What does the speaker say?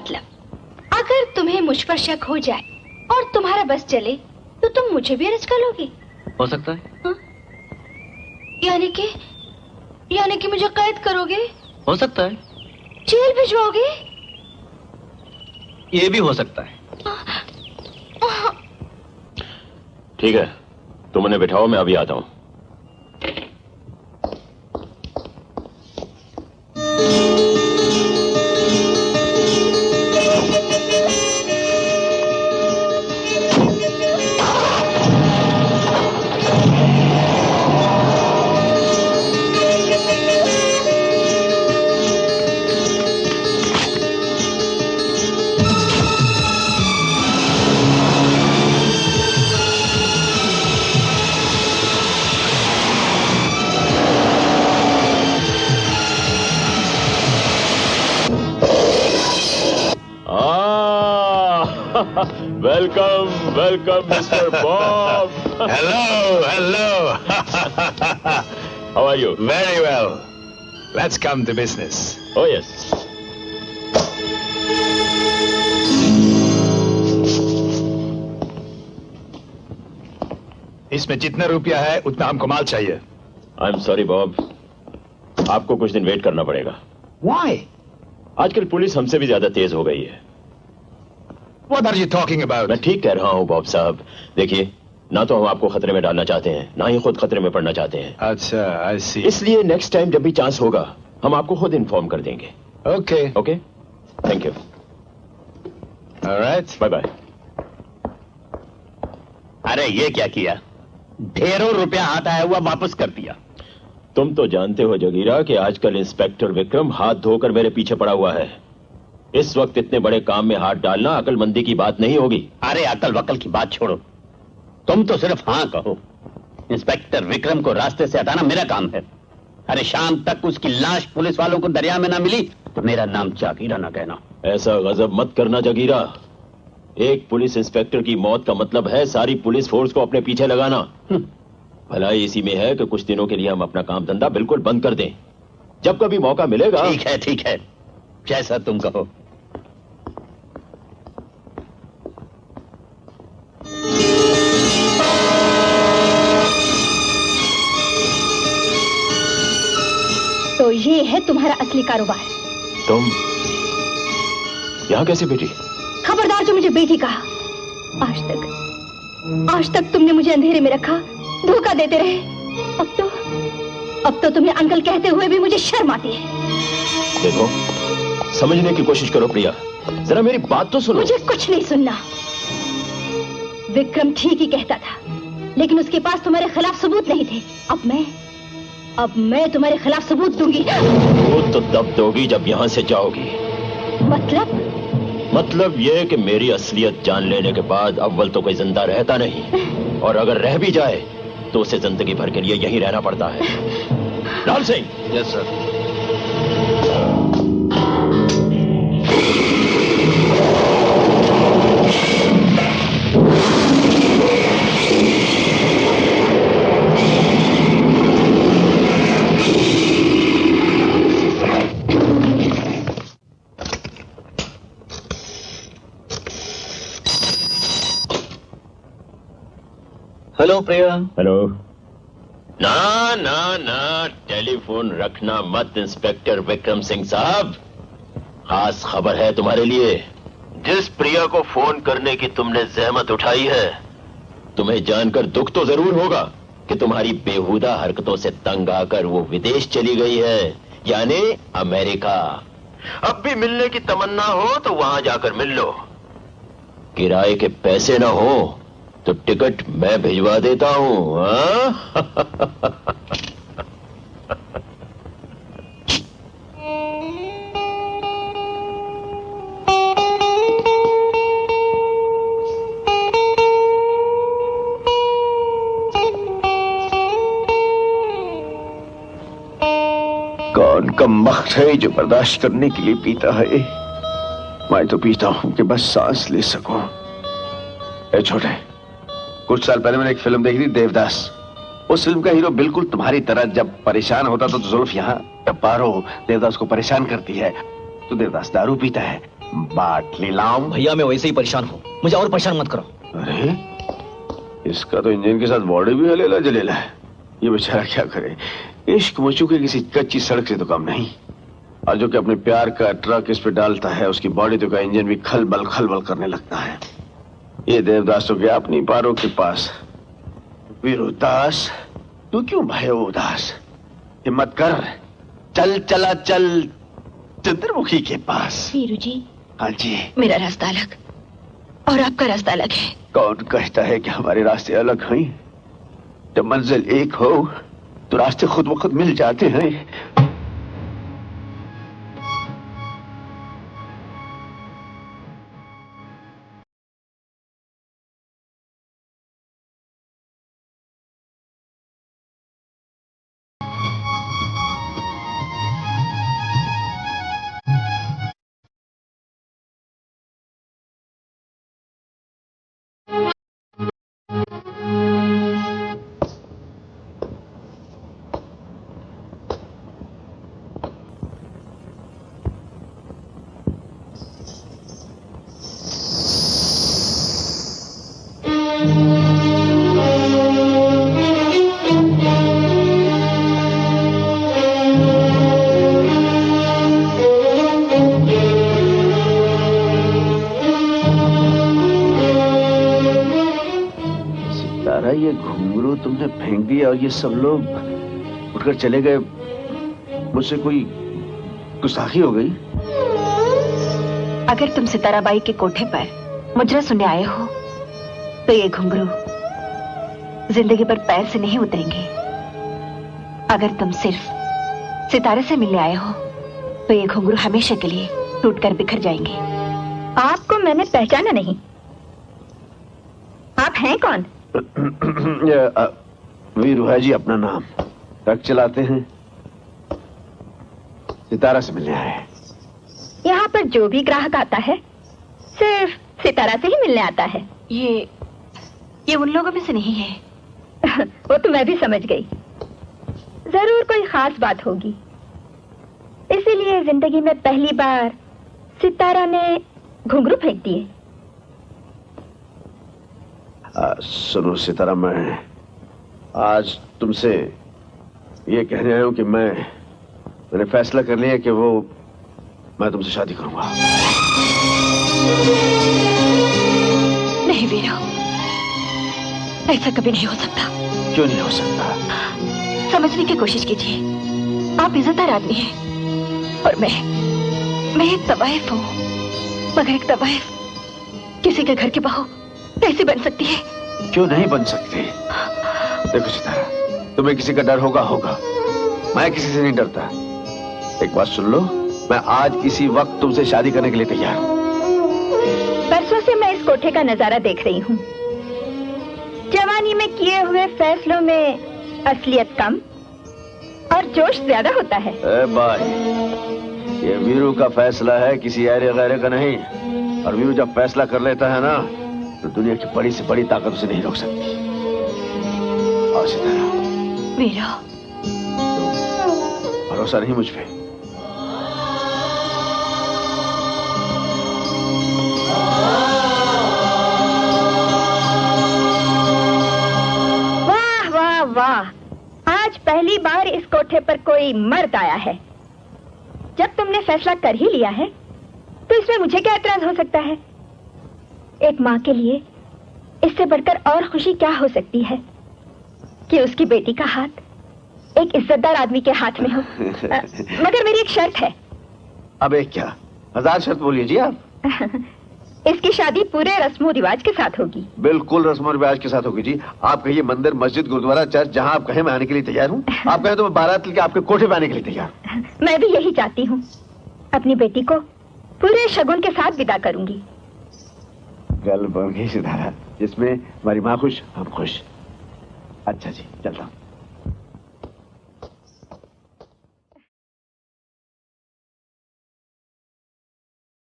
मतलब अगर तुम्हें मुझ पर शक हो जाए और तुम्हारा बस चले तो तुम मुझे भी अरेस्ट कर लोगे? हो सकता है। हाँ? यानी कि मुझे कैद करोगे? हो सकता है। जेल भिजवाओगे? ये भी हो सकता है। ठीक है, तुम उन्हें बिठाओ, मैं अभी आता हूं। Welcome, Mr. Bob. Hello. How are you? Very well. Let's come to business. Oh, yes. इसमें जितना रुपया है उतना हमको माल चाहिए। I'm sorry, Bob. आपको कुछ दिन वेट करना पड़ेगा। Why? आजकल पुलिस हमसे भी ज्यादा तेज हो गई है। What are you talking about? मैं ठीक कह रहा हूँ बॉब साहब। देखिए, ना तो हम आपको खतरे में डालना चाहते हैं, ना ही खुद खतरे में पड़ना चाहते हैं। अच्छा, I see. इसलिए नेक्स्ट टाइम जब भी चांस होगा हम आपको खुद इन्फॉर्म कर देंगे। Okay. Okay, thank you. All right. Bye bye. अरे ये क्या किया? ढेरों रुपया हाथ आया हुआ वापस कर दिया। तुम तो जानते हो जगीरा कि आजकल इंस्पेक्टर विक्रम हाथ धोकर मेरे पीछे पड़ा हुआ है। इस वक्त इतने बड़े काम में हाथ डालना अकलमंदी की बात नहीं होगी। अरे अकल वकल की बात छोड़ो, तुम तो सिर्फ हाँ कहो। इंस्पेक्टर विक्रम को रास्ते से हटाना मेरा काम है। अरे शाम तक उसकी लाश पुलिस वालों को दरिया में ना मिली तो मेरा नाम जागीरा ना कहना। ऐसा गजब मत करना जगीरा। एक पुलिस इंस्पेक्टर की मौत का मतलब है सारी पुलिस फोर्स को अपने पीछे लगाना। भलाई इसी में है कि कुछ दिनों के लिए हम अपना काम धंधा बिल्कुल बंद कर दें। जब कभी मौका मिलेगा। ठीक है, जैसा तुम कहो। तो ये है तुम्हारा असली कारोबार। तुम यहां कैसे बेटी? खबरदार जो मुझे बेटी कहा। आज तक तुमने मुझे अंधेरे में रखा, धोखा देते रहे। अब तो तुम्हें अंकल कहते हुए भी मुझे शर्म आती है। देखो, समझने की कोशिश करो प्रिया, जरा मेरी बात तो सुनो। मुझे कुछ नहीं सुनना। विक्रम ठीक ही कहता था, लेकिन उसके पास तुम्हारे खिलाफ सबूत नहीं थे। अब मैं तुम्हारे खिलाफ सबूत दूंगी। वो तो तब दोगी जब यहां से जाओगी। मतलब ये कि मेरी असलियत जान लेने के बाद अव्वल तो कोई जिंदा रहता नहीं, और अगर रह भी जाए तो उसे जिंदगी भर के लिए यहीं रहना पड़ता है। Lal Singh. Yes sir. Hello Priya. Hello. ना, टेलीफोन रखना मत इंस्पेक्टर विक्रम सिंह साहब। खास खबर है तुम्हारे लिए। जिस प्रिया को फोन करने की तुमने जहमत उठाई है, तुम्हें जानकर दुख तो जरूर होगा कि तुम्हारी बेहुदा हरकतों से तंग आकर वो विदेश चली गई है, यानी अमेरिका। अब भी मिलने की तमन्ना हो तो वहां जाकर मिल लो। किराए के पैसे ना हो तो टिकट मैं भिजवा देता हूं। कौन कम वक्त है जो बर्दाश्त करने के लिए पीता है। मैं तो पीता हूं कि बस सांस ले सकूं। ए छोटे, कुछ साल पहले मैंने एक फिल्म देखी थी, देवदास। उस फिल्म का हीरो बिल्कुल तुम्हारी तरह जब परेशान होता तो जुल्फ यहाँ, जब पारो देवदास को परेशान करती है तो देवदास दारू पीता है। बाटली लाऊं? भैया मैं वैसे ही परेशान हूँ, मुझे और परेशान मत करो। अरे इसका तो इंजन के साथ बॉडी भी हलेला जलेला है। ये बेचारा क्या करे, इश्क मचू के किसी कच्ची सड़क से तो कम नहीं। और जो कि अपने प्यार का ट्रक इस पे डालता है, उसकी बॉडी तो का इंजन भी खलबल खलबल करने लगता है। ये देवदास तो गया अपनी पारों के पास। वीरुदास, तू क्यों भयो उदास? हिम्मत कर, चल चला चल चंद्रमुखी के पास। वीरू जी, हाँ जी। मेरा रास्ता अलग और आपका रास्ता अलग है। कौन कहता है कि हमारे रास्ते अलग हैं? जब मंजिल एक हो तो रास्ते खुद ब खुद मिल जाते हैं। ये घुंघरू तुमने फेंक दिया और ये सब लोग उठकर चले गए। मुझसे कोई गुस्ताखी हो गई? अगर तुम सिताराबाई के कोठे पर मुजरा सुनने आए हो तो ये घुंघरू जिंदगी पर पैर से नहीं उतरेंगे। अगर तुम सिर्फ सितारे से मिलने आए हो तो ये घुंघरू हमेशा के लिए टूटकर बिखर जाएंगे। आपको मैंने पहचाना नहीं। आप हैं कौन? वीरू है जी अपना नाम। ट्रक चलाते हैं, सितारा से मिलने आए। यहाँ पर जो भी ग्राहक आता है सिर्फ सितारा से ही मिलने आता है। ये उन लोगों में से नहीं है। वो तो मैं भी समझ गई। जरूर कोई खास बात होगी, इसीलिए जिंदगी में पहली बार सितारा ने घुंघरू फेंक दिए। सुनो सितारा, मैं आज तुमसे ये कहने आया हूं कि मैंने फैसला कर लिया कि मैं तुमसे शादी करूंगा। नहीं वीरू, ऐसा कभी नहीं हो सकता। क्यों नहीं हो सकता? समझने की कोशिश कीजिए। आप इज्जतदार आदमी हैं और मैं एक तवाइफ हूँ, मगर एक तवाइफ किसी के घर की बहू कैसे बन सकती है? क्यों नहीं बन सकती? देखो सितारा, तुम्हें किसी का डर होगा, मैं किसी से नहीं डरता। एक बात सुन लो, मैं आज इसी वक्त तुमसे शादी करने के लिए तैयार हूँ। बरसों से मैं इस कोठे का नजारा देख रही हूँ। जवानी में किए हुए फैसलों में असलियत कम और जोश ज्यादा होता है। भाई, ये वीरू का फैसला है, किसी ऐरे गैरे का नहीं। और वीरू जब फैसला कर लेता है ना, तो दुनिया की बड़ी से बड़ी ताकत उसे नहीं रोक सकती। और सितारा, वीरू, भरोसा नहीं मुझ पे? वाह वाह वाह, आज पहली बार इस कोठे पर कोई मर्द आया है। जब तुमने फैसला कर ही लिया है तो इसमें मुझे क्या एतराज हो सकता है? एक माँ के लिए इससे बढ़कर और खुशी क्या हो सकती है कि उसकी बेटी का हाथ एक इज्जतदार आदमी के हाथ में हो। मगर मेरी एक शर्त है। अब एक क्या, 1000 शर्त बोलिए जी आप। इसकी शादी पूरे रस्मों रिवाज के साथ होगी। बिल्कुल रस्मों रिवाज के साथ होगी जी। आप कहिए मंदिर, मस्जिद, गुरुद्वारा, चर्च, जहाँ आप कहें मैं आने के लिए तैयार हूँ। आप कहें तो मैं बारात लेके आपके कोठे पे आने के लिए तैयार हूँ। मैं भी यही चाहती हूँ। अपनी बेटी को पूरे शगुन के साथ विदा करूंगी। गल बन गई सितारा, जिसमें हमारी माँ खुश, हम खुश। अच्छा जी, चलता हूँ।